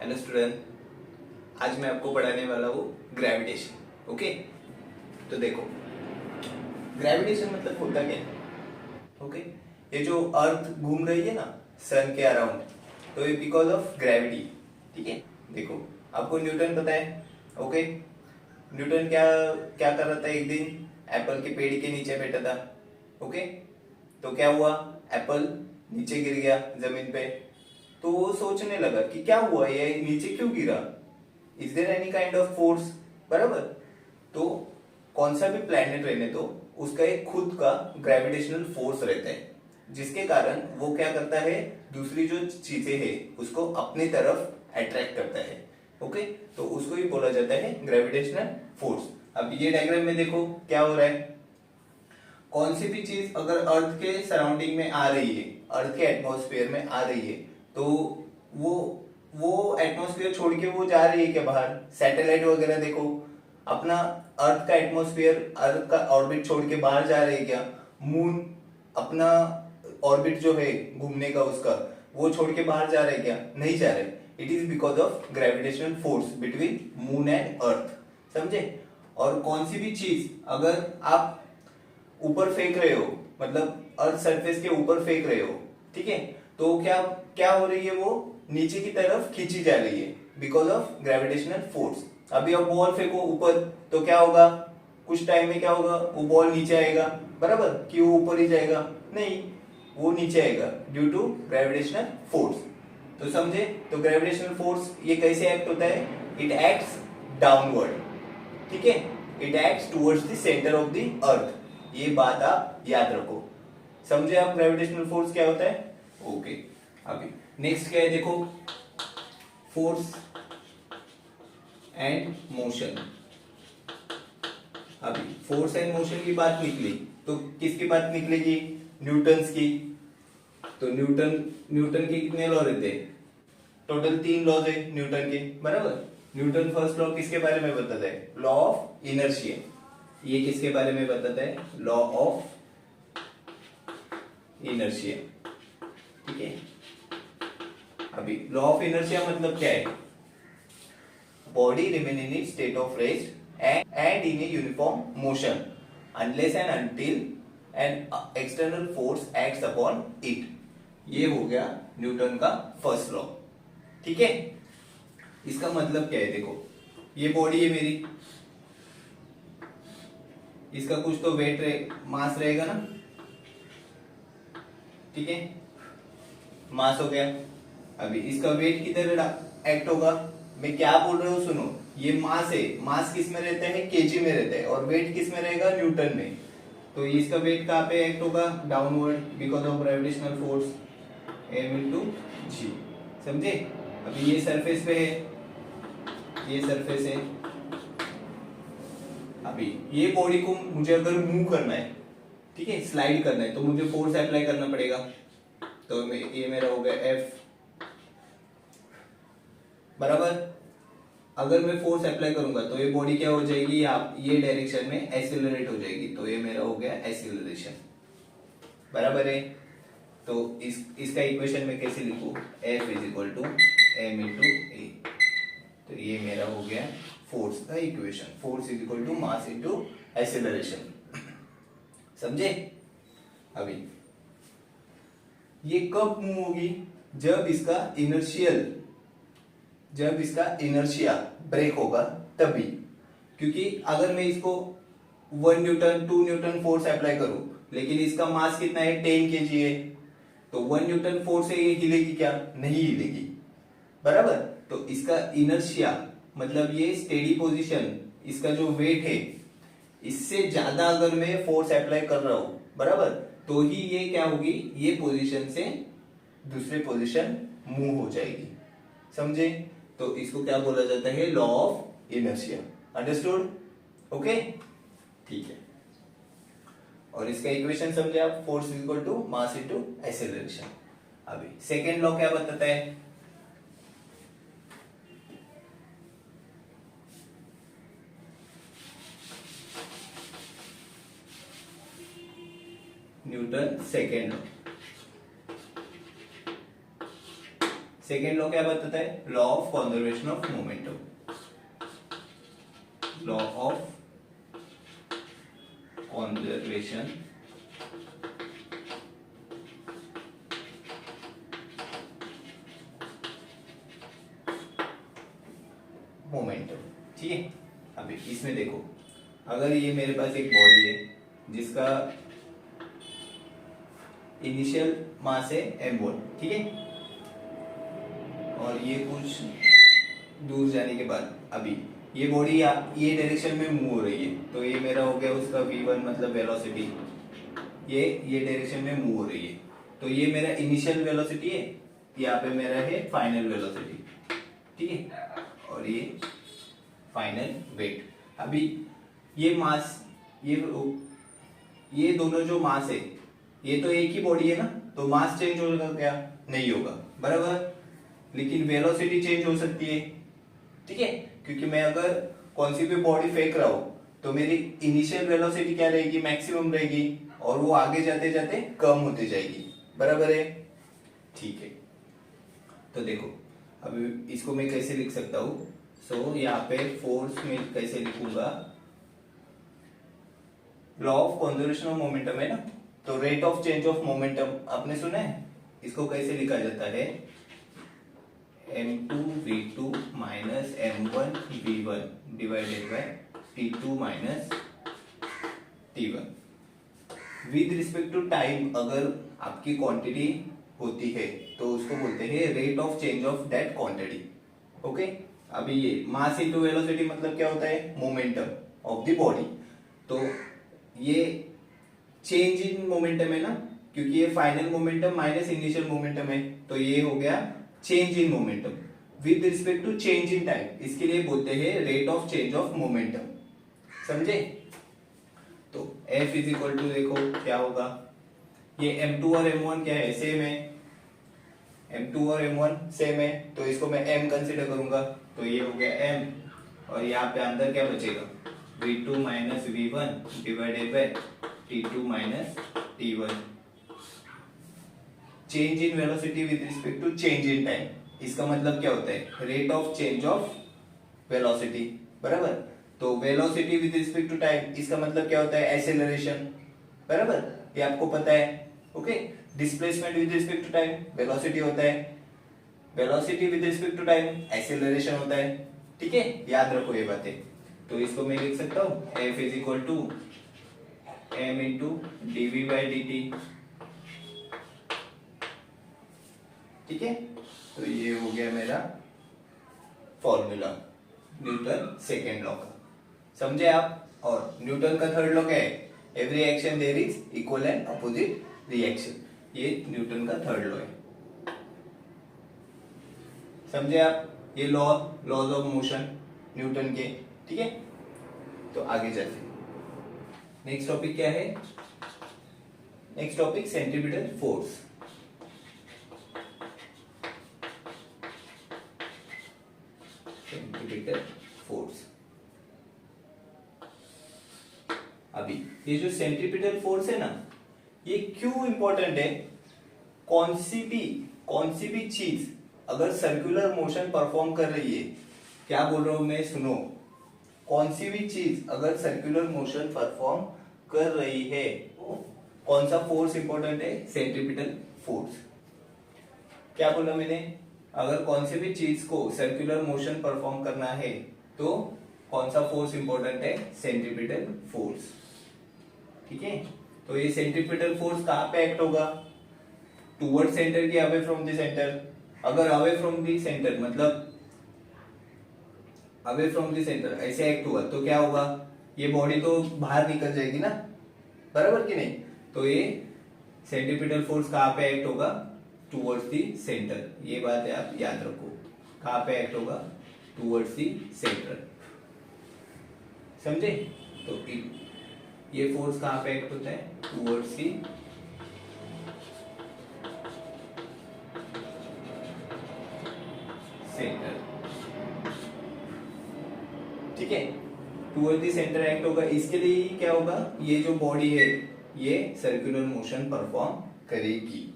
Hello student, आज मैं आपको पढ़ाने वाला हूँ ग्रेविटेशन। ओके, तो देखो ग्रेविटेशन मतलब होता क्या है। ओके, ये जो अर्थ घूम रही है ना सन के अराउंड, तो ये बिकॉज ऑफ ग्रेविटी। ठीक है, देखो आपको न्यूटन पता है। ओके, न्यूटन क्या क्या कर रहा था, एक दिन एप्पल के पेड़ के नीचे बैठा था। ओके, तो क्या हुआ, एप्पल नीचे गिर गया जमीन पे। तो वो सोचने लगा कि क्या हुआ, ये नीचे क्यों गिरा, is there any kind of force. बराबर, तो कौन सा भी प्लेनेट रहने तो उसका एक खुद का ग्रेविटेशनल फोर्स रहता है, जिसके कारण वो क्या करता है, दूसरी जो चीजें है उसको अपनी तरफ अट्रैक्ट करता है। ओके, तो उसको ही बोला जाता है ग्रेविटेशनल फोर्स। अब ये डायग्राम में देखो क्या हो रहा है, कौन सी भी चीज अगर अर्थ के सराउंडिंग में आ रही है, अर्थ के एटमॉस्फेयर में आ रही है, तो वो वो एटमॉस्फेयर छोड़ के वो जा रही है क्या बाहर। सैटेलाइट वगैरह देखो, अपना अर्थ का एटमॉस्फेयर, अर्थ का ऑर्बिट छोड़ के बाहर जा रही है क्या। मून अपना ऑर्बिट जो है घूमने का उसका, वो छोड़ के बाहर जा रहे क्या, नहीं जा रहे। It is because of gravitational force between moon and earth. समझे। और कौन सी भी चीज अगर आप ऊपर फेंक रहे हो, मतलब अर्थ सरफेस के ऊपर फेंक रहे हो, ठीक है, तो क्या क्या हो रही है, वो नीचे की तरफ खींची जा रही है बिकॉज ऑफ ग्रेविटेशनल फोर्स। अभी आप बॉल फेंको ऊपर, तो क्या होगा, कुछ टाइम में क्या होगा, वो बॉल नीचे आएगा। बराबर, कि वो ऊपर ही जाएगा, नहीं, वो नीचे आएगा ड्यू टू ग्रेविटेशनल फोर्स। तो समझे, तो ग्रेविटेशनल फोर्स ये कैसे एक्ट होता है, इट एक्ट्स डाउनवर्ड। ठीक है, it acts towards the centre of the अर्थ। ये बात आप याद रखो। समझे आप ग्रेविटेशनल फोर्स क्या होता है। ओके, अभी नेक्स्ट क्या है देखो, फोर्स एंड मोशन। अभी फोर्स एंड मोशन की बात निकली, तो किसकी बात निकलेगी, न्यूटन्स की। तो न्यूटन के कितने लॉ रहते हैं, टोटल 3 लॉज है न्यूटन के। बराबर, न्यूटन फर्स्ट लॉ किसके बारे में बताता है, लॉ ऑफ इनर्शिया। ये किसके बारे में बताता है, लॉ ऑफ इनर्शिया। ठीक है, अभी लॉ ऑफ इनर्शिया मतलब क्या है, body remain in it state of rest and in a uniform motion unless and until an external force acts upon it. ये हो गया न्यूटन का फर्स्ट लॉ। ठीक है, इसका मतलब क्या है, देखो ये बॉडी है मेरी, इसका कुछ तो वेट मास रहेगा ना। ठीक है, मास हो गया। अभी इसका वेट किधर एक्ट होगा, मैं क्या बोल रहा हूँ सुनो, ये मास है, मास किस में रहता है, केजी में रहता है, और वेट किस में रहेगा, न्यूटन में। तो इसका वेट कहाँ पे एक्ट होगा, downward, because of gravitational force m into G. समझे। अभी ये सरफेस पे है, ये सरफेस है। अभी ये बॉडी को मुझे अगर मूव करना है, ठीक है, स्लाइड करना है, तो मुझे फोर्स अप्लाई करना पड़ेगा। तो ये मेरा हो गया F। बराबर, अगर मैं फोर्स अप्लाई करूंगा तो ये बॉडी क्या हो जाएगी, आप ये डायरेक्शन में एक्सेलरेट हो जाएगी, तो ये मेरा हो गया एक्सेलरेशन। बराबर है, तो इसका इक्वेशन में कैसे लिखूं, F is equal to m into A. तो ये मेरा हो गया फोर्स का equation, force is equal to mass into acceleration. समझे। अभी ये कब मूव होगी, जब इसका इनर्शिया ब्रेक होगा तभी। क्योंकि अगर मैं इसको 1 न्यूटन 2 न्यूटन फोर्स अप्लाई करूं, लेकिन इसका मास कितना है, 10 केजी है, तो 1 न्यूटन फोर्स से ये हिलेगी क्या, नहीं हिलेगी। बराबर, तो इसका इनर्शिया मतलब ये स्टेडी पोजीशन, इसका जो वेट है, इससे ज्यादा अगर मैं फोर्स अप्लाई कर रहा हूं, बराबर, तो ही ये क्या होगी, ये पोजीशन से दूसरे पोजीशन मूव हो जाएगी। समझे, तो इसको क्या बोला जाता है, law of inertia. Understood. Okay, ठीक है। और इसका इक्वेशन समझे आप, force is equal to mass into acceleration. अभी सेकेंड लॉ क्या बताता है, Newton second law. Second law क्या बताता है? Law of conservation of momentum, law of conservation momentum. ठीक है, अभी इसमें देखो, अगर ये मेरे पास एक बॉडी है जिसका इनिशियल मास है m1, ठीक है, और ये कुछ दूर जाने के बाद अभी ये बॉडी ये डायरेक्शन में मूव हो रही है, तो ये मेरा हो गया उसका v1 मतलब वेलोसिटी, ये डायरेक्शन में मूव हो रही है, तो ये मेरा इनिशियल वेलोसिटी है, यहाँ पे मेरा है फाइनल वेलोसिटी, ठीक है, और ये फाइनल वेट। अभी ये मास, ये दोनों जो मास है, ये तो एक ही बॉडी है ना, तो मास चेंज होगा क्या? नहीं होगा, बराबर, लेकिन वेलोसिटी चेंज हो सकती है, ठीक है, क्योंकि मैं अगर कौन सी भी बॉडी फेंक रहा हूं तो मेरी इनिशियल वेलोसिटी क्या रहेगी? मैक्सिमम रहेगी, और वो आगे जाते जाते कम होती जाएगी, बराबर है, ठीक है। तो देखो अब इसको मैं कैसे लिख सकता हूं? सो यहाँ पे फोर्स में कैसे लिखूंगा? Law of conservation of momentum है ना, तो rate of change of momentum आपने सुना है, इसको कैसे लिखा जाता है? m2 v2 minus m1 v1 divided by t2 minus t1। With respect to time अगर आपकी क्वांटिटी होती है तो उसको बोलते हैं rate of change of that quantity, okay. अभी ये मास इनटू वेलोसिटी मतलब क्या होता है? मोमेंटम ऑफ द बॉडी, तो ये चेंज इन मोमेंटम है ना, क्योंकि ये final momentum minus initial momentum है, तो ये हो गया change in momentum with respect to change in time, इसके लिए बोलते हैं rate of change of momentum, समझे? तो F इज इक्वल टू, देखो क्या होगा, ये m2 और m1 क्या है? सेम है, m2 और m1 सेम है, तो इसको मैं m कंसीडर करूंगा, तो ये हो गया m, और यहाँ पे अंदर क्या बचेगा? v2 minus v1 divided by t2 minus t1। Change in velocity with respect to change in time, इसका मतलब क्या होता है? Rate of change of velocity, बराबर। तो velocity with respect to time, इसका मतलब क्या होता है? एक्सेलरेशन, बराबर, ये आपको पता है, okay. Displacement with respect to time velocity होता है, velocity with respect to time acceleration होता है, ठीक है, याद रखो ये बातें। तो इसको मैं लिख सकता हूँ F is equal to m into dv by dt, ठीक है। तो ये हो गया मेरा फॉर्मूला न्यूटन सेकेंड लॉ का, समझे आप? और न्यूटन का थर्ड लॉ क्या है? Every action there is equal and opposite reaction, ये न्यूटन का थर्ड लॉ है, समझे आप? ये लॉज ऑफ मोशन न्यूटन के, ठीक है। तो आगे चलते, नेक्स्ट टॉपिक क्या है? Next topic centripetal force. Centripetal force, अभी ये जो सेंट्रीपिटल फोर्स है ना, ये क्यों इंपॉर्टेंट है? कौन सी भी चीज अगर सर्कुलर मोशन परफॉर्म कर रही है, क्या बोल रहा हूं मैं, सुनो, कौन सी भी चीज अगर सर्कुलर मोशन परफॉर्म कर रही है, कौन सा फोर्स इंपॉर्टेंट है? Centripetal force. क्या बोला मैंने? अगर कौन सी भी चीज को सर्कुलर मोशन परफॉर्म करना है तो कौन सा फोर्स इंपॉर्टेंट है? सेंट्रीपिटल फोर्स, ठीक है। तो ये सेंट्रीपिटल फोर्स कहां पे एक्ट होगा? टुवर्ड सेंटर की अवे फ्रॉम द सेंटर। अगर अवे फ्रॉम द सेंटर मतलब अवे फ्रॉम द सेंटर ऐसे एक्ट हुआ तो क्या होगा? ये बॉडी तो बाहर निकल जाएगी ना, बराबर कि नहीं? तो ये सेंट्रीपिटल फोर्स कहां पे एक्ट होगा? टुवर्ड्स द सेंटर, ये बात है आप याद रखो, कहां पे एक्ट होगा? टुवर्ड्स द सेंटर, समझे? तो ये फोर्स कहां पे एक्ट होता है? टुवर्ड्स द सेंटर, ठीक है, टुवर्ड द सेंटर एक्ट होगा। इसके लिए क्या होगा? ये जो बॉडी है ये सर्कुलर मोशन परफॉर्म करेगी,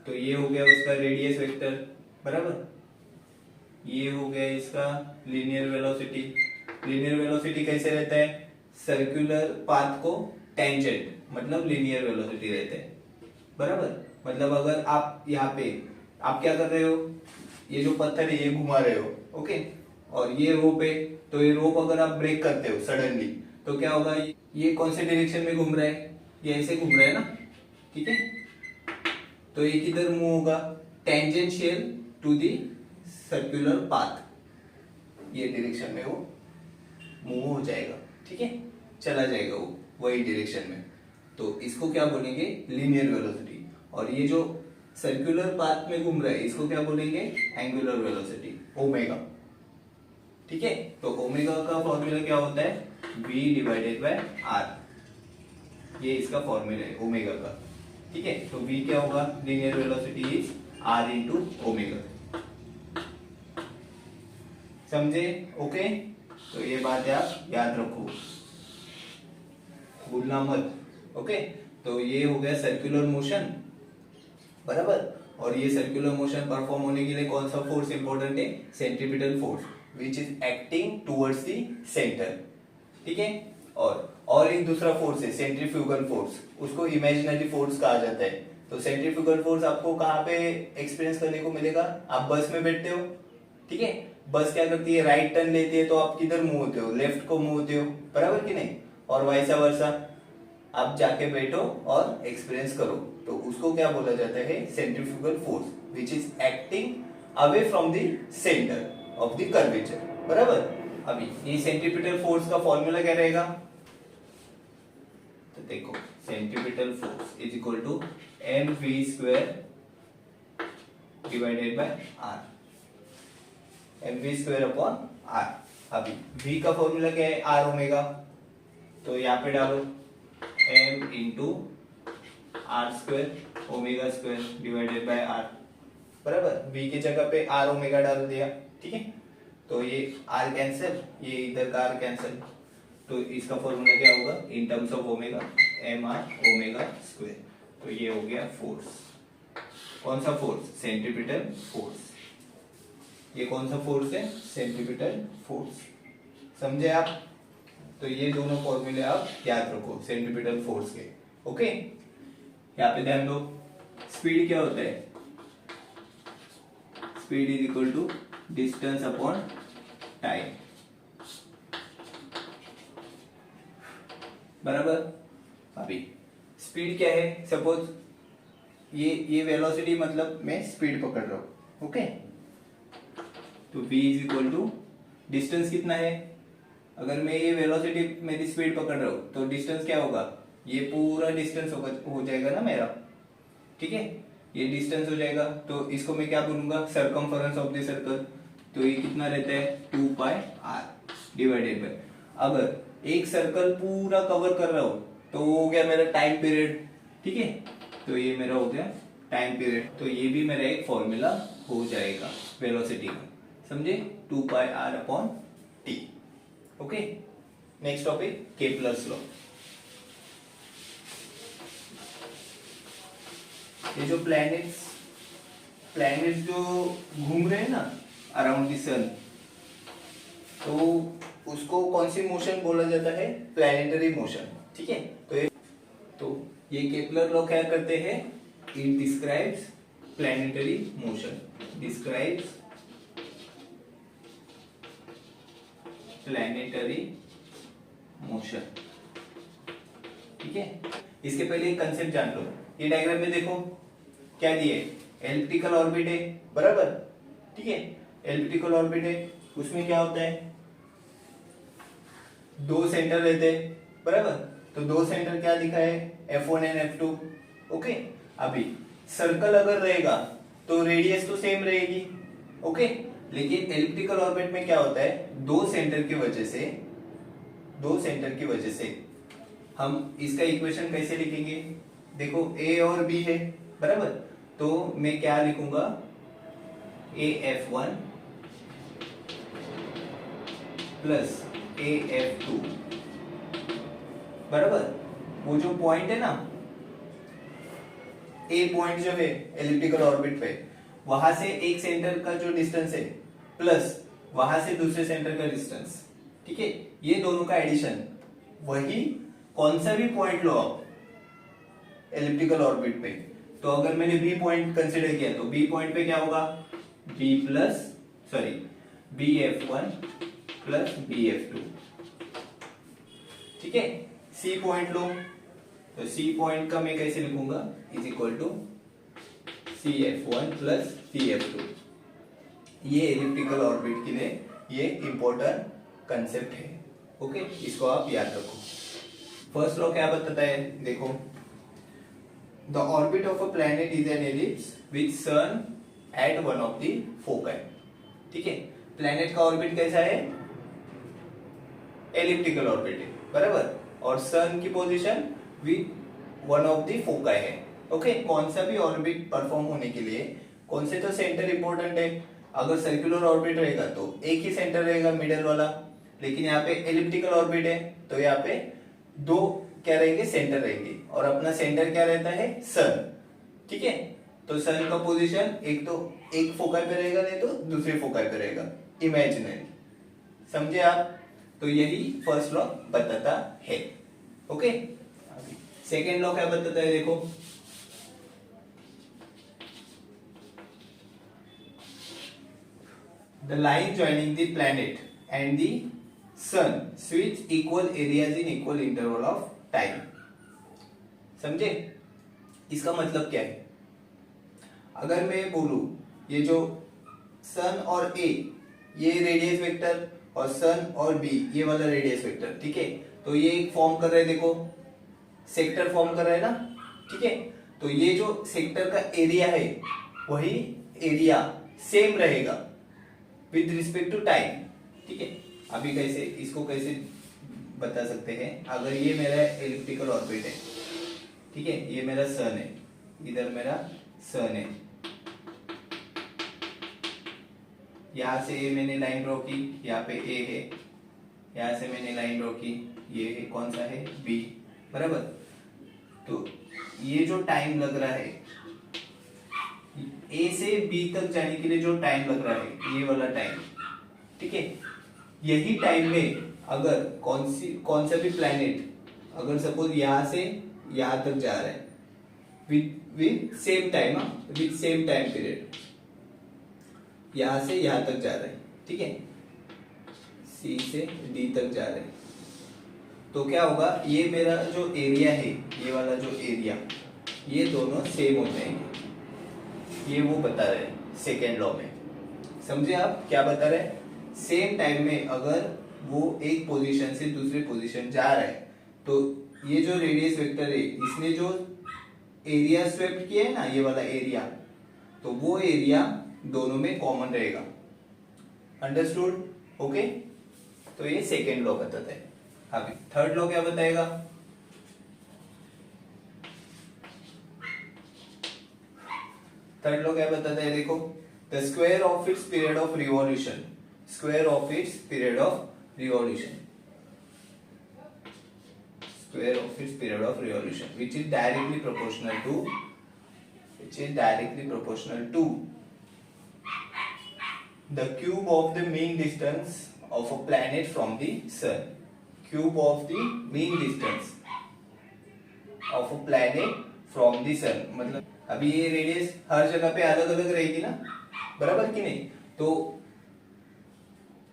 तो ये हो गया उसका रेडियस वेक्टर, बराबर। ये हो गया इसका लीनियर वेलोसिटी। लीनियर वेलोसिटी कैसे रहता है, सर्कुलर पाथ को टेंजेंट मतलब लीनियर वेलोसिटी रहता है, बराबर। मतलब अगर आप यहाँ पे आप क्या कर रहे हो, ये जो पत्थर है ये घुमा रहे हो, ओके, और ये रोप है, तो ये रोप अगर आप ब्रेक करते हो सडनली तो क्या होगा, ये कौन से डायरेक्शन में घूम रहा है, ये ऐसे घूम रहा है ना, ठीक है। तो ये किधर मूव होगा, tangential to the circular path, ये डायरेक्शन में वो मूव हो जाएगा, ठीक है, चला जाएगा वो वही डायरेक्शन में। तो इसको क्या बोलेंगे, लीनियर वेलोसिटी। और ये जो सर्कुलर पाथ में घूम रहा है इसको क्या बोलेंगे, एंगुलर वेलोसिटी, ओमेगा, ठीक है। तो ओमेगा का फॉर्मूला क्या होता है, v डिवाइडेड बाय r, ये इसका फॉर्मूला है ओमेगा का, ठीक है। तो v क्या होगा, linear velocity is r into omega, समझे, ओके। तो ये बात आप याद रखो, भूलना मत, ओके। तो ये हो गया सर्कुलर मोशन, बराबर। और ये सर्कुलर मोशन परफॉर्म होने के लिए कौन सा फोर्स इंपॉर्टेंट है, centripetal force which is acting towards the centre, ठीक है। और एक दूसरा फोर्स है सेंट्रीफ्यूगल फोर्स, उसको इमेजिनरी फोर्स कहा जाता है। तो सेंट्रीफ्यूगल फोर्स आपको कहाँ पे एक्सपीरियंस करने को मिलेगा, आप बस में बैठते हो, ठीक है। बस क्या करती है, राइट टर्न लेती है, तो आप किधर मूव होते हो, लेफ्ट को मूव होते हो, बराबर कि नहीं। और वाइसा वर्सा, आप जाके बैठो और एक्सपीरियंस करो, तो उसको क्या बोला जाता है, centrifugal force which is acting away from the centre of the curvature, बराबर। अभी ये सेंट्रीपिटल फोर्स का फॉर्मूला क्या रहेगा, तो देखो centripetal force is equal to mv square divided by r, mv square upon r। अभी v का फॉर्मूला क्या है, r ओमेगा, तो यहाँ पे डालो m into r square omega square divided by r, बराबर। v की जगह पे r ओमेगा डाल दिया, ठीक है। तो ये r कैंसिल, ये इधर का r कैंसिल, तो इसका फॉर्मूला क्या होगा, in terms of omega mr omega square. तो ये हो गया फोर्स, कौन सा फोर्स, सेंट्रीपिटल फोर्स। ये कौन सा फोर्स है, सेंट्रीपिटल फोर्स, समझे आप। तो ये दोनों फॉर्मूले आप याद रखो सेंट्रीपिटल फोर्स के, ओके। यहाँ पे ध्यान दो, स्पीड क्या होता है, speed is equal to distance upon time, बराबर। अभी स्पीड क्या है, सपोज ये वेलोसिटी मतलब मैं स्पीड पकड़ रहा हूं, ओके। तो v is equal to distance कितना है, अगर मैं ये वेलोसिटी मेरी स्पीड पकड़ रहा हूं तो डिस्टेंस क्या होगा, ये पूरा डिस्टेंस हो जाएगा ना मेरा, ठीक है। ये डिस्टेंस हो जाएगा, तो इसको मैं क्या बोलूंगा, सरकमफरेंस ऑफ द सर्कल। तो ये कितना रहता है, 2 पाई r डिवाइडेड बाय, अगर एक सर्कल पूरा कवर कर रहा हूं तो वो हो गया मेरा टाइम पीरियड, ठीक है। तो ये मेरा हो गया टाइम पीरियड, तो ये भी मेरा एक फॉर्मूला हो जाएगा वेलोसिटी का, समझे, 2 पाई r upon t, okay. Next topic, Kepler's law. ये जो प्लैनेट्स जो घूम रहे हैं ना अराउंड द सन, तो उसको कौन सी मोशन बोला जाता है, प्लैनेटरी मोशन, ठीक है। तो ये केपलर लॉ क्या करते हैं, it describes planetary motion, describes planetary motion, ठीक है। इसके पहले एक कंसेप्ट जान लो, ये डायग्राम में देखो क्या दिए, एलिप्टिकल ऑर्बिट है, बराबर, ठीक है। एलिप्टिकल ऑर्बिट है, उसमें क्या होता है, दो सेंटर रहते हैं, बराबर। तो दो सेंटर क्या लिखा है, F1 एंड F2, ओके। अभी सर्कल अगर रहेगा तो रेडियस तो सेम रहेगी, ओके। लेकिन एलिप्टिकल ऑर्बिट में क्या होता है, दो सेंटर की वजह से हम इसका इक्वेशन कैसे लिखेंगे, देखो A और B है, बराबर। तो मैं क्या लिखूंगा, AF1 प्लस AF2, बराबर। वो जो पॉइंट है ना, A पॉइंट जो है एलिप्टिकल ऑर्बिट पे, वहां से एक सेंटर का जो डिस्टेंस है प्लस वहां से दूसरे सेंटर का डिस्टेंस, ठीक है, ये दोनों का एडिशन, वही कौन सा भी पॉइंट लो आप एलिप्टिकल ऑर्बिट पे, तो अगर मैंने बी पॉइंट कंसीडर किया तो बी पॉइंट पे क्या होगा, B plus sorry B F one plus B F two, ठीक है। सी पॉइंट लो तो सी पॉइंट का मैं कैसे लिखूंगा, is equal to C F one plus C F two. ये एलिप्टिकल ऑर्बिट के लिए ये इंपॉर्टेंट कंसेप्ट है, ओके, इसको आप याद रखो। फर्स्ट लॉ क्या बताता है, देखो, the orbit of a planet is an ellipse with sun at one of the foci, ठीक है। प्लैनेट का ऑर्बिट कैसा है, एलिप्टिकल ऑर्बिट है, बराबर, और सन की position with one of the foci है, ओके। कौन सा भी ऑर्बिट परफॉर्म होने के लिए कौन से तो सेंटर इंपॉर्टेंट है, अगर सर्कुलर ऑर्बिट रहेगा तो एक ही सेंटर रहेगा मिडिल वाला, लेकिन यहाँ पे एलिप्टिकल ऑर्बिट है तो यहाँ पे दो क्या रहेंगे, सेंटर रहेंगे, और अपना सेंटर क्या रहता है, सन, ठीक है। तो सन का पोजीशन एक तो एक फोकाई पे रहेगा, नहीं तो दूसरे फोकाई पे रहेगा, इमेजिनरी, समझे आप। तो यही फर्स्ट लॉ बताता है, ओके। सेकेंड लॉ क्या बताता है, देखो, the line joining the planet and the sun switch equal areas in equal interval of time, समझे। इसका मतलब क्या है, अगर मैं बोलूं ये जो सन और ए ये रेडियस वेक्टर और सन और बी ये वाला रेडियस वेक्टर, ठीक है, तो ये एक फॉर्म कर रहे हैं, देखो सेक्टर फॉर्म कर रहे हैं ना, ठीक है। तो ये जो सेक्टर का एरिया है वही एरिया सेम रहेगा विद रिस्पेक्ट टू टाइम, ठीक है। अभी कैसे इसको कैसे बता सकते हैं, अगर ये मेरा एलिप्टिकल ऑर्बिट है, ठीक है, ये मेरा सन है, इधर मेरा सन है, यहां से ए मैंने लाइन ड्रॉ की, यहाँ पे ए है, यहां से मैंने लाइन ड्रॉ की, ये है कौन सा है, बी, बराबर। तो ये जो टाइम लग रहा है ए से बी तक जाने के लिए जो टाइम लग रहा है, ये वाला टाइम, ठीक है, यही टाइम में अगर कौन सा भी प्लैनेट अगर सपोज यहां से यहां तक जा रहा है with same time, with same time period, यहां से यहां तक जा रहा है, ठीक है, सी से डी तक जा रहा है, तो क्या होगा, ये मेरा जो एरिया है, ये वाला जो एरिया, ये दोनों सेम हो जाएंगे, ये वो बता रहे हैं सेकेंड लॉ में, समझे आप क्या बता रहे हैं। सेम टाइम में अगर वो एक पोजीशन से दूसरे पोजीशन जा रहा है तो ये जो रेडियस वेक्टर है इसने जो एरिया स्वेप्ट किया है ना, ये वाला एरिया, तो वो एरिया दोनों में कॉमन रहेगा, अंडरस्टूड, ओके। तो ये सेकेंड लॉ बताता है। अभी थर्ड लॉ क्या बताएगा, थर्ड लॉ क्या बताता है, देखो, the square of its period of revolution, square of its period of revolution, square of its period of revolution which is directly proportional to the cube of the mean distance of a planet from the sun, cube of the mean distance of a planet from the sun, मतलब अभी ये radius हर जगह पे अलग अलग रहेगी ना, बराबर कि नहीं, तो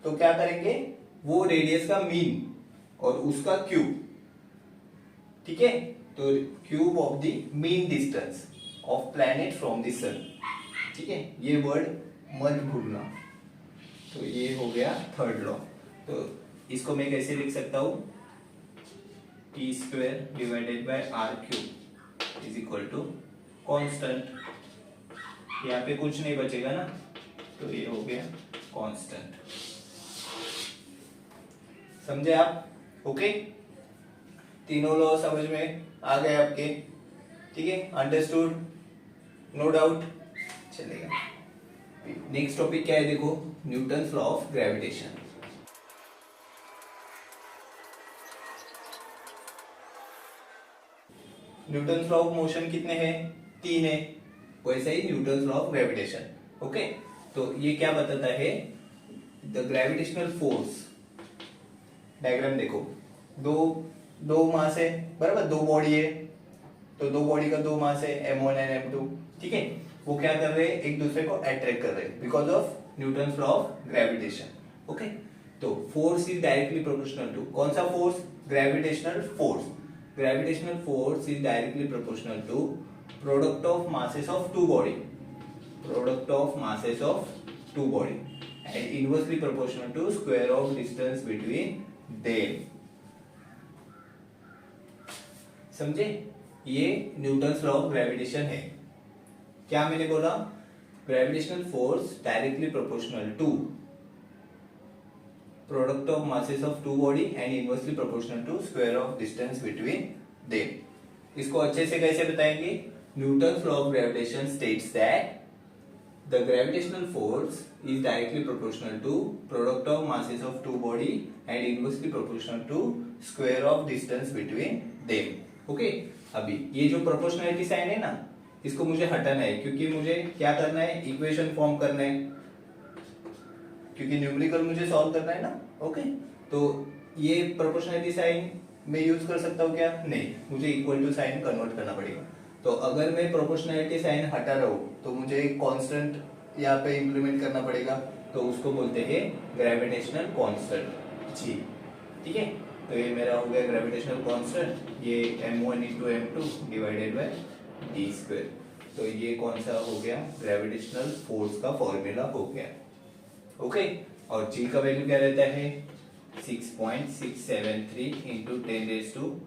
क्या करेंगे, वो रेडियस का मीन और उसका क्यूब, ठीक है, तो cube of the mean distance of planet from the sun, ठीक है, ये वर्ड मत भूलना। तो ये हो गया थर्ड लॉ। तो इसको मैं कैसे लिख सकता हूं, t square divided by r cube is equal to constant, यहाँ पे कुछ नहीं बचेगा ना, तो ये हो गया कांस्टेंट, समझे आप, ओके। तीनों लॉ समझ में आ गए आपके, ठीक है, अंडरस्टूड, नो डाउट, चलेगा। नेक्स्ट टॉपिक क्या है, देखो, Newton's law of gravitation. Newton's law of motion कितने हैं, 3 है, वैसे ही Newton's law of gravitation okay, तो ये क्या बताता है, द ग्रेविटेशनल फोर्स, डायग्राम देखो, दो मास है बराबर, दो बॉडी है, तो दो बॉडी का दो मास है m1 एंड m2, ठीक है, वो क्या कर रहे हैं, एक दूसरे को अट्रैक्ट कर रहे हैं because of Newton's law of gravitation. Okay, तो force is directly proportional to, कौन सा force, gravitational force, gravitational force is directly proportional to product of masses of two body, product of masses of two body and inversely proportional to square of distance between them। समझे, ये Newton's law of gravitation है। क्या मैंने बोला, gravitational force directly proportional to product of masses of two body and inversely proportional to square of distance between them. इसको अच्छे से कैसे बताएंगे, Newton's law of gravitation states that the gravitational force is directly proportional to product of masses of two body and inversely proportional to square of distance between them। okay, अभी ये जो proportionality sign है ना, इसको मुझे हटाना है क्योंकि मुझे क्या करना है, इक्वेशन फॉर्म करना है, क्योंकि न्यूमेरिकल मुझे सॉल्व करना है ना। ओके, तो ये प्रोपोर्शनलिटी साइन मैं यूज कर सकता हूँ क्या, नहीं, मुझे इक्वल टू साइन कन्वर्ट करना पड़ेगा। तो अगर मैं प्रोपोर्शनलिटी साइन हटा रहा हूं तो मुझे एक कांस्टेंट यहाँ पे इंप्लीमेंट करना पड़ेगा, तो उसको बोलते हैं ग्रेविटेशनल कांस्टेंट जी, ठीक है। तो ये मेरा हो गया ग्रेविटेशनल कांस्टेंट, ये m1 into m2 divided by d square. तो ये कौन सा हो गया, ग्रेविटेशनल फोर्स का फॉर्मूला हो गया। ओके, और g का वैल्यू क्या रहता है, 6.673 इंटू 10⁻⁻11।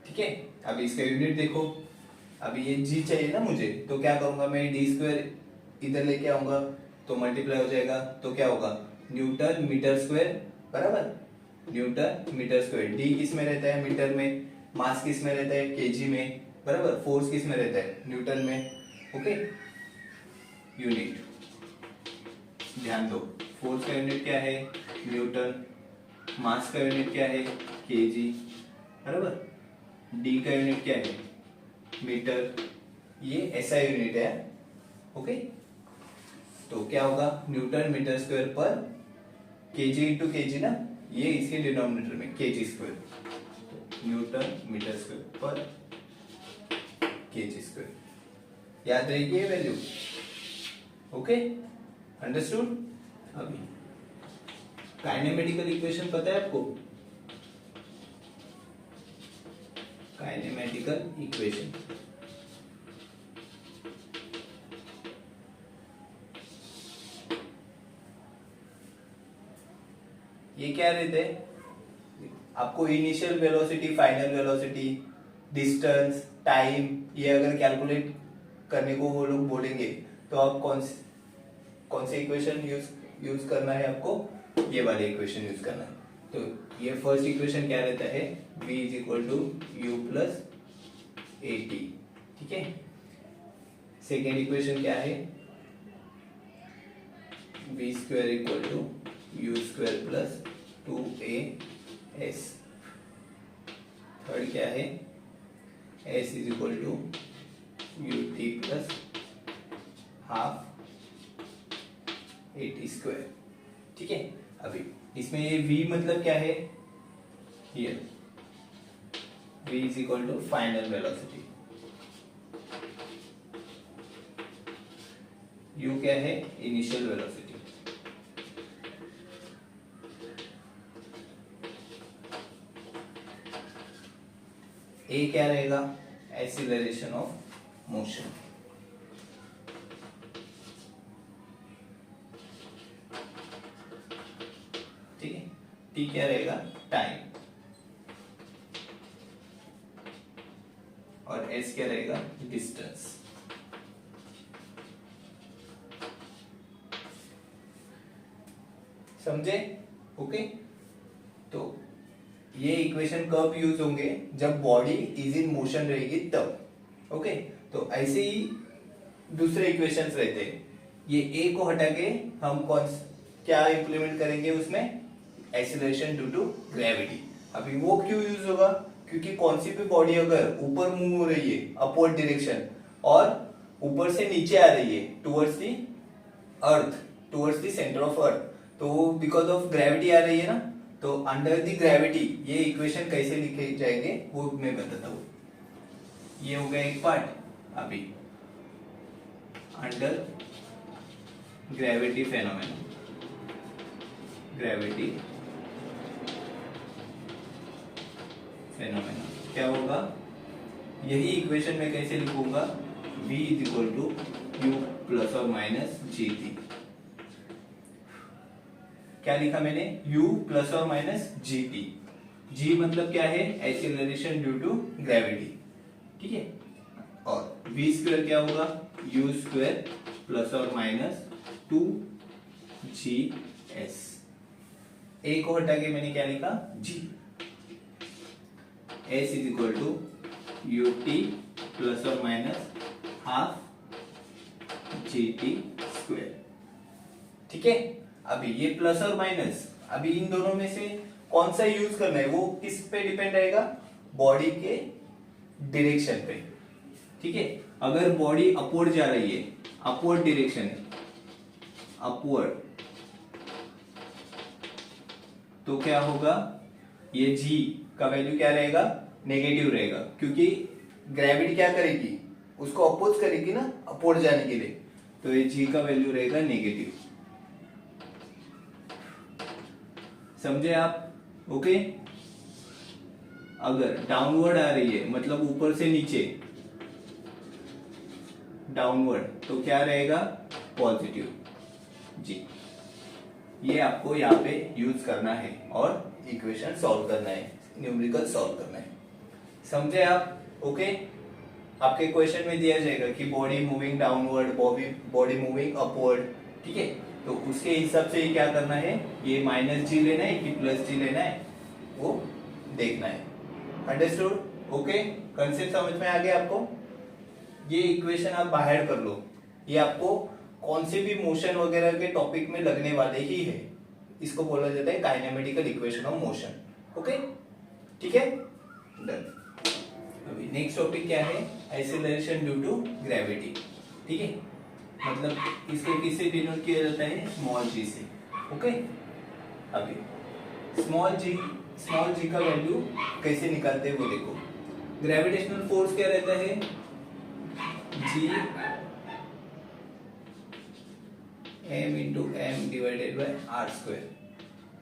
ठीक है, अब इसका यूनिट देखो, अभी ये g चाहिए ना मुझे, तो क्या करूंगा मैं, d स्क्वायर इधर लेके आऊंगा तो मल्टीप्लाई हो जाएगा, तो क्या होगा, न्यूटन मीटर स्क्वायर बराबर, न्यूटन मीटर स्क्वायर। d किस में रहता है, मीटर में, मास किस में रहता है, kg में बराबर, फोर्स किस में रहता है, न्यूटन में। ओके, यूनिट ध्यान दो, फोर्स का यूनिट क्या है, न्यूटन, मास का यूनिट क्या है, kg बराबर, d का यूनिट क्या है, मीटर, ये ऐसा यूनिट है। ओके, तो क्या होगा, newton metre square per kg into kg ना, ये इसके डिनोमिनेटर में kg square, newton metre square per kg square, याद रहेगी ये वैल्यू। Okay, understood. अभी काइनेमेटिकल इक्वेशन पता है आपको, काइनेमेटिकल इक्वेशन, ये क्या रहते हैं, आपको initial velocity, final velocity, distance, time, ये अगर कैलकुलेट करने को वो लोग बोलेंगे तो आप कौन से इक्वेशन यूज करना है, आपको ये वाले इक्वेशन यूज करना है। तो ये फर्स्ट इक्वेशन क्या रहता है, v is equal to u plus a t, ठीक है। सेकेंड इक्वेशन क्या है, v square equal to u square plus 2as। Third क्या है, s is equal to U T plus half a t square, ठीक है। अभी इसमें ये v मतलब क्या है, here v is equal to final velocity, u क्या है, इनिशियल वेलोसिटी, a क्या रहेगा, एक्सीलरेशन ऑफ मोशन, ठीक है। t क्या रहेगा, टाइम, और s क्या रहेगा, डिस्टेंस। समझे? ओके, तो ये इक्वेशन कब यूज होंगे, जब बॉडी इज इन मोशन रहेगी तब। ओके, तो ऐसे ही दूसरे इक्वेशंस रहते हैं, ये a को हटा के हम क्या इंप्लीमेंट करेंगे उसमें, एक्सीलरेशन ड्यू टू ग्रेविटी। अभी वो क्यों यूज होगा, क्योंकि कौन सी भी बॉडी अगर ऊपर मूव हो रही है अपवर्ड डायरेक्शन और ऊपर से नीचे आ रही है towards the earth, towards the centre of अर्थ, तो बिकॉज ऑफ ग्रेविटी आ रही है ना, तो अंडर दी ग्रेविटी ये इक्वेशन कैसे लिखे जाएंगे वो मैं बताता हूँ। ये हो गया एक पार्ट। अभी under gravity phenomena, gravity phenomena क्या होगा, यही इक्वेशन में कैसे लिखूंगा, v is equal to u plus और माइनस जी टी। क्या लिखा मैंने, u प्लस और माइनस जी टी। g मतलब क्या है, एक्सीलरेशन ड्यू टू ग्रेविटी, ठीक है। और v स्क्वायर क्या होगा, u स्क्वायर प्लस और माइनस 2gs। a को हटा के मैंने क्या लिखा, g। s is equal to U T plus और minus half G T square, ठीक है। अभी ये प्लस और माइनस, अभी इन दोनों में से कौन सा यूज करना है वो किस पे डिपेंड रहेगा, बॉडी के डायरेक्शन पे, ठीक है। अगर बॉडी अपवर्ड जा रही है, अपवर्ड डायरेक्शन है, अपवर्ड, तो क्या होगा, ये जी का वैल्यू क्या रहेगा, नेगेटिव रहेगा, क्योंकि ग्रेविटी क्या करेगी, उसको अपोज करेगी ना अपवर्ड जाने के लिए, तो ये जी का वैल्यू रहेगा नेगेटिव। समझे आप, ओके। अगर डाउनवर्ड आ रही है, मतलब ऊपर से नीचे डाउनवर्ड, तो क्या रहेगा, पॉजिटिव जी। ये आपको यहाँ पे यूज करना है और इक्वेशन सॉल्व करना है, न्यूमेरिकल सॉल्व करना है, समझे आप, ओके। आपके क्वेश्चन में दिया जाएगा कि body moving downward, body moving upward, ठीक है। तो उसके हिसाब से क्या करना है, ये माइनस जी लेना है कि प्लस जी लेना है वो देखना है। Understood, okay. कंसेप्ट समझ में आ गया आपको। ये इक्वेशन आप बाहर कर लो, ये आपको कौन से भी मोशन वगैरह के टॉपिक में लगने वाले ही है। इसको बोला जाता है kinematical equation of motion, okay, ठीक है, डन। अभी नेक्स्ट टॉपिक क्या है, एक्सीलरेशन ड्यू टू ग्रेविटी, ठीक है। मतलब इसको किससे डिनोट किया जाता है, स्मॉल जी से, ओके। अभी स्मॉल जी का वैल्यू कैसे निकालते हैं वो देखो। ग्रेविटेशनल फोर्स क्या रहता है, g m into m divided by are square.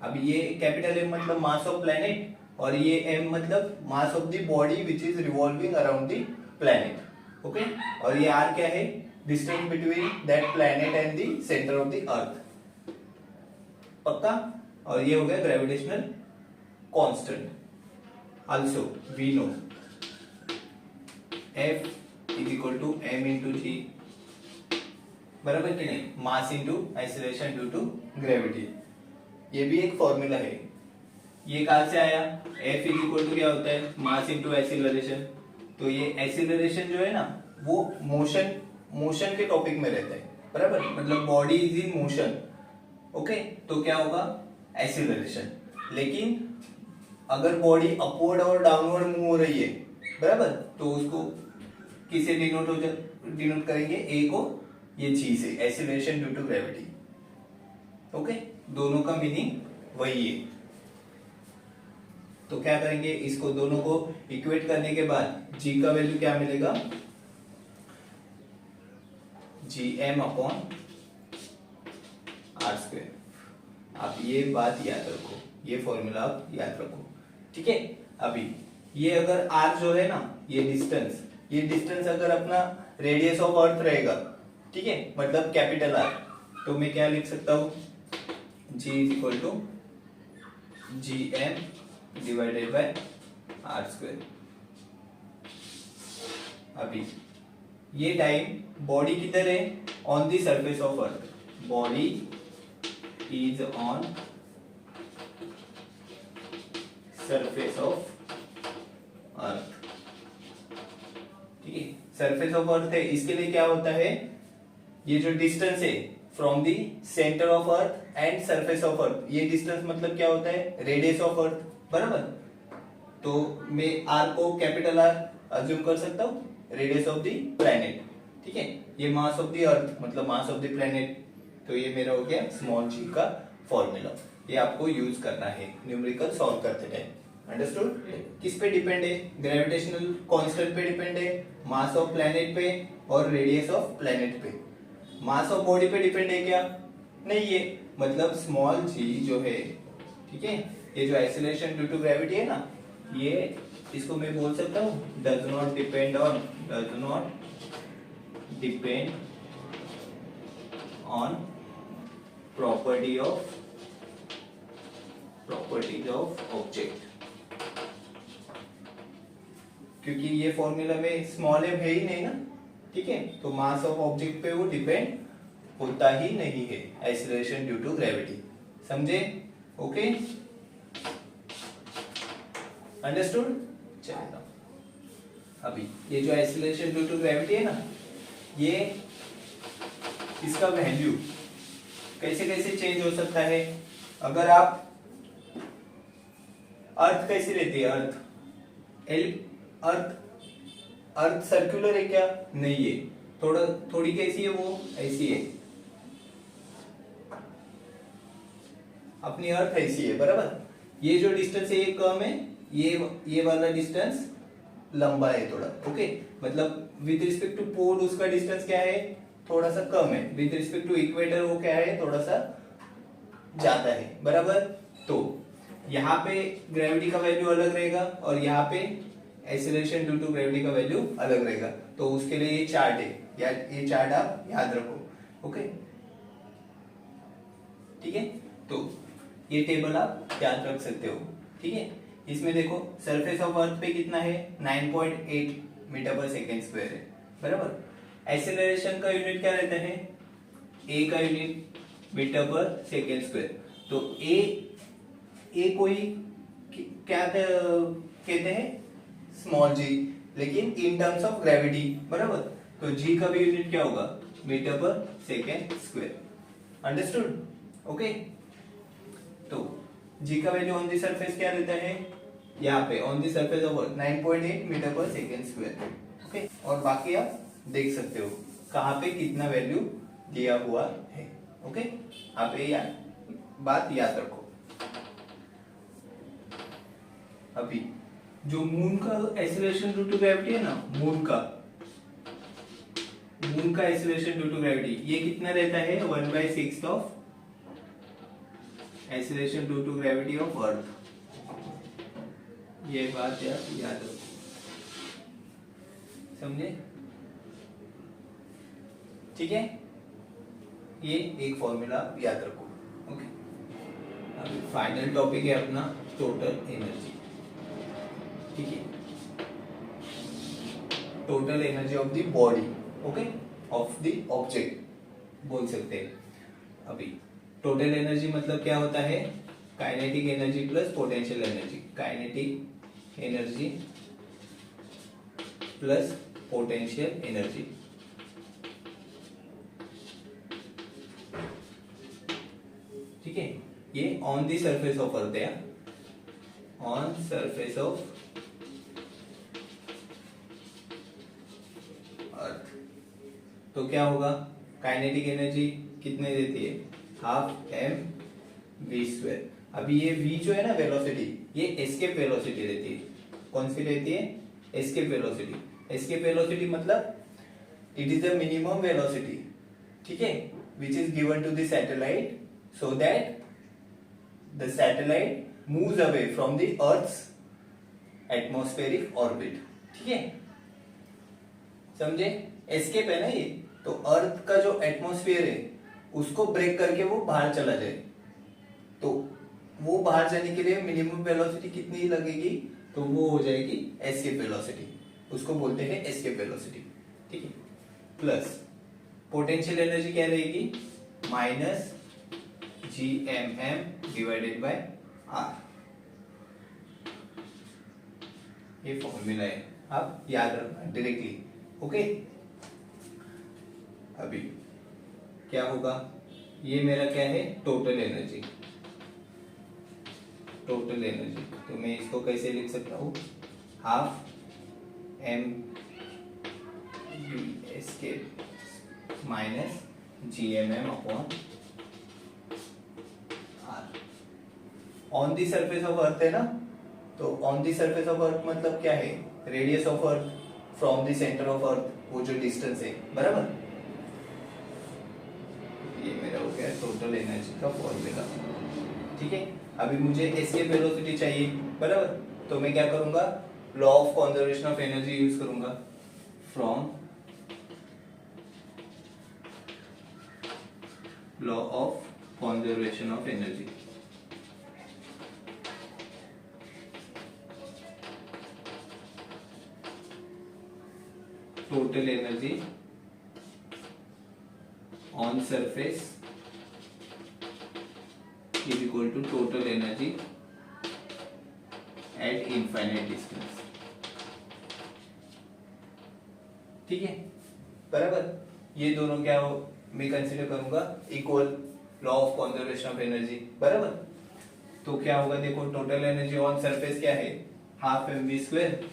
अब ये कैपिटल M मतलब मास ऑफ प्लैनेट, और ये m मतलब mass of the body which is revolving around the planet, okay. और ये r क्या है, distance between that planet and the centre of the earth, पक्का। और ये हो गया gravitational constant. Also we know F is equal to m into G, बराबर कि नहीं, mass into acceleration due to gravity. ये भी एक फॉर्मूला है। ये कहां से आया, F इज इक्वल टू क्या होता है, मास इंटू एक्सीलरेशन। तो ये एक्सीलरेशन जो है ना वो मोशन के टॉपिक में रहता है, बराबर, मतलब body is in motion, okay. तो क्या होगा, एक्सीलरेशन। लेकिन अगर बॉडी अपवर्ड और डाउनवर्ड मूव हो रही है, बराबर, तो उसको किसे डिनोट करेंगे, ए को ये जी से, acceleration due to gravity, okay. दोनों का मीनिंग वही है। तो क्या करेंगे, इसको दोनों को इक्वेट करने के बाद जी का वैल्यू क्या मिलेगा, g m upon r square. आप ये बात याद रखो, ये फॉर्मूला आप याद रखो, ठीक है। अभी ये अगर आर जो है ना, ये डिस्टेंस अगर अपना रेडियस ऑफ अर्थ रहेगा, ठीक है, मतलब कैपिटल आर, तो मैं क्या लिख सकता हूं, G is equal to ji M divided by are square. अभी ये टाइम बॉडी किधर है, on the surface of earth, body is on surface of earth, ठीक है। सरफेस ऑफ अर्थ है, इसके लिए क्या होता है, ये जो डिस्टेंस है from the centre of earth and surface of earth, ये डिस्टेंस मतलब क्या होता है, रेडियस ऑफ अर्थ, बराबर। तो मैं आर को कैपिटल आर अज्यूम कर सकता हूँ, रेडियस ऑफ द प्लेनेट, ठीक है। ये मास ऑफ द अर्थ मतलब मास ऑफ द प्लेनेट, तो ये मेरा हो गया स्मॉल जी का फॉर्मूला। ये आपको यूज करना है न्यूमेरिकल सॉल्व करते टाइम। अंडरस्टूड? किस पे डिपेंड है? ग्रेविटेशनल कांस्टेंट पे डिपेंड है, मास ऑफ प्लेनेट पे और रेडियस ऑफ प्लेनेट पे। मास ऑफ बॉडी पे डिपेंड है क्या? नहीं है, मतलब स्मॉल जी जो है, ठीक है, ये जो एक्सीलरेशन ड्यू टू ग्रेविटी है ना, ये इसको मैं बोल सकता हूँ does not depend on properties of object, क्योंकि ये फॉर्मूला में स्मॉल एम है ही नहीं ना, ठीक है। तो मास ऑफ ऑब्जेक्ट पे वो डिपेंड होता ही नहीं है, एक्सीलरेशन ड्यू टू ग्रेविटी। समझे? Okay, understood? चलो अभी ये जो एक्सीलरेशन ड्यू टू ग्रेविटी है ना, ये इसका वैल्यू कैसे कैसे चेंज हो सकता है। अगर आप अर्थ कैसी रहती है, अर्थ सर्कुलर है क्या? नहीं है, थोड़ी कैसी है, वो ऐसी है, अपनी अर्थ ऐसी है, बराबर। ये जो डिस्टेंस है ये कम है, ये वाला डिस्टेंस लंबा है थोड़ा, ओके। मतलब विद रिस्पेक्ट टू पोल उसका डिस्टेंस क्या है? थोड़ा सा कम है। विद रिस्पेक्ट टू इक्वेटर वो क्या है? थोड़ा सा ज्यादा है, बराबर। तो यहाँ पे ग्रेविटी का वैल्यू अलग रहेगा और यहाँ पे एक्सीलरेशन ड्यू टू ग्रेविटी का वैल्यू अलग रहेगा। तो उसके लिए ये चार्ट है, या ये चार्ट आप याद रखो, ओके, ठीक है। तो ये टेबल आप याद रख सकते हो, ठीक है। इसमें देखो सरफेस ऑफ अर्थ पे कितना है? 9.8 मीटर पर सेकेंड स्क्वायर है, बराबर। एक्सेलरेशन का यूनिट क्या रहता है? ए का unit metre per second square. तो ए को ही क्या कहते हैं? स्मॉल जी, लेकिन इन टर्म्स ऑफ ग्रेविटी, बराबर। तो जी का भी यूनिट क्या होगा? Metre per second square. Understood? Okay. तो जी का वैल्यू ऑन द सरफेस क्या रहता है? यहाँ पे on the surface of 9.8 metre per second square, okay. और बाकी आप देख सकते हो कहाँ पे कितना वैल्यू दिया हुआ है, ओके। आप ये बात याद रखो। अभी जो मून का एक्सीलरेशन ड्यू टू ग्रेविटी है ना, मून का एक्सीलरेशन ड्यू टू ग्रेविटी, ये कितना रहता है? 1/6 of acceleration due to gravity of earth. ये बात याद रखो, समझे? ठीक है, ये एक फॉर्मूला याद रखो, ओके। अभी फाइनल टॉपिक है अपना टोटल एनर्जी, ठीक है। Total energy of the body, okay, of the object बोल सकते हैं। अभी टोटल एनर्जी मतलब क्या होता है? Kinetic energy plus potential energy. Kinetic energy plus potential energy, ठीक है। ये on the surface of earth है, ऑन सरफेस ऑफ अर्थ। तो क्या होगा? काइनेटिक एनर्जी कितने देती है? Half m v square. अभी ये v जो है ना वेलोसिटी, ये एस्केप वेलोसिटी रहती है। कौन सी रहती है? Escape velocity. एस्केप वेलोसिटी मतलब it is the minimum velocity, ठीक है, which is given to the satellite so that the satellite moves away from the earth's atmospheric orbit, ठीक है, समझे? एस्केप है ना ये। तो अर्थ का जो एटमॉस्फेयर है उसको ब्रेक करके वो बाहर चला जाए, तो वो बाहर जाने के लिए मिनिमम वेलोसिटी कितनी लगेगी? तो वो हो जाएगी एस्केप वेलोसिटी, उसको बोलते हैं एस्केप वेलोसिटी, ठीक है। प्लस पोटेंशियल एनर्जी क्या रहेगी? Minus GMM divided by R। ये फॉर्मूला है, आप याद रखना डायरेक्टली, ओके। अभी क्या होगा? ये मेरा क्या है? Total energy. टोटल एनर्जी, तो मैं इसको कैसे लिख सकता हूँ, half m v escape minus g m m upon r. On the surface of earth है ना, तो on the surface of earth मतलब क्या है, radius of earth from the centre of earth, वो जो डिस्टेंस है, बराबर। ये मेरा हो गया टोटल एनर्जी का फॉर्मूला। ठीक है, अभी मुझे एस्केप वेलोसिटी चाहिए, बराबर। तो मैं क्या करूंगा, law of conservation of energy use करूंगा, from law of conservation of energy. Total energy on surface is equal to total energy at infinite distance। ठीक है, बराबर। ये दोनों क्या हो, मैं कंसीडर करूंगा equal, law of conservation of energy, बराबर। तो क्या होगा, देखो टोटल एनर्जी ऑन सरफेस क्या है, half m v square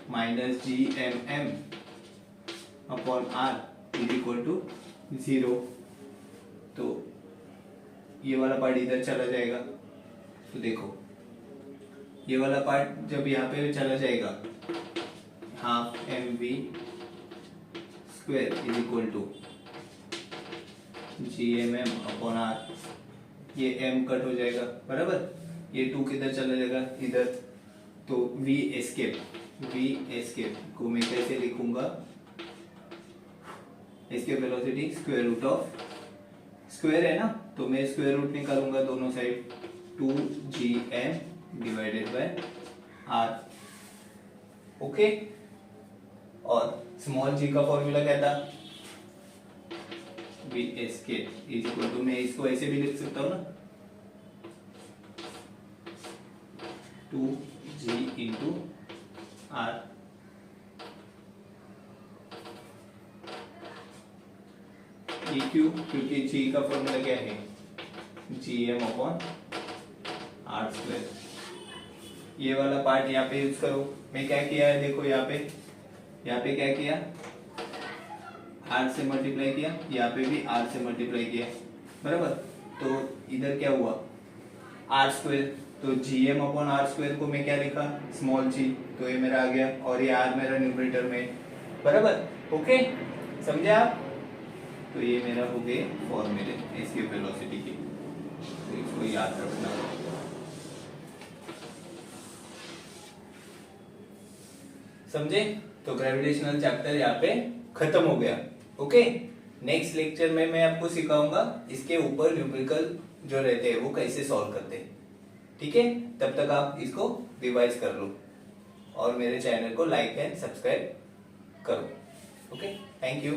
minus g m m upon r is equal to 0। तो ये वाला पार्ट इधर चला जाएगा, तो देखो ये वाला पार्ट जब यहाँ पे चला जाएगा, half m v square is equal to ji m m upon r, ये एम कट हो जाएगा, बराबर। ये 2 किधर चला जाएगा, इधर। तो वी एस्केप को मैं कैसे लिखूंगा, escape velocity square root of, square है ना, तो मैं स्क्वायर रूट निकालूंगा दोनों side, 2gm divided by r। Okay, और स्मॉल g का फॉर्मूला क्या था, v escape is equal to, मैं इसको ऐसे भी लिख सकता हूँ ना, 2g into r। E Q, क्योंकि जी का फॉर्मूला क्या है, g m upon r square. ये वाला पार्ट यहाँ पे यूज करो। मैं क्या किया है, देखो यहाँ पे क्या किया, आर से मल्टीप्लाई किया, यहाँ पे भी आर से मल्टीप्लाई किया, बराबर। तो इधर क्या हुआ, आर स्क्वायर, तो g m upon r square को मैं क्या लिखा, स्मॉल जी, तो ये मेरा आ गया, और ये आर मेरा न्यूमरेटर में, बराबर। ओके, समझे आप। तो ये मेरा हो गए फॉर्मूले इसकी वेलोसिटी की, तो इसको याद रखना। समझे, तो ग्रेविटेशनल चैप्टर यहाँ पे खत्म हो गया। ओके, नेक्स्ट लेक्चर में मैं आपको सिखाऊंगा इसके ऊपर न्यूमेरिकल जो रहते हैं वो कैसे सॉल्व करते हैं। ठीक है, तब तक आप इसको रिवाइज कर लो और मेरे चैनल को लाइक एंड सब्सक्राइब करो। Okay, thank you.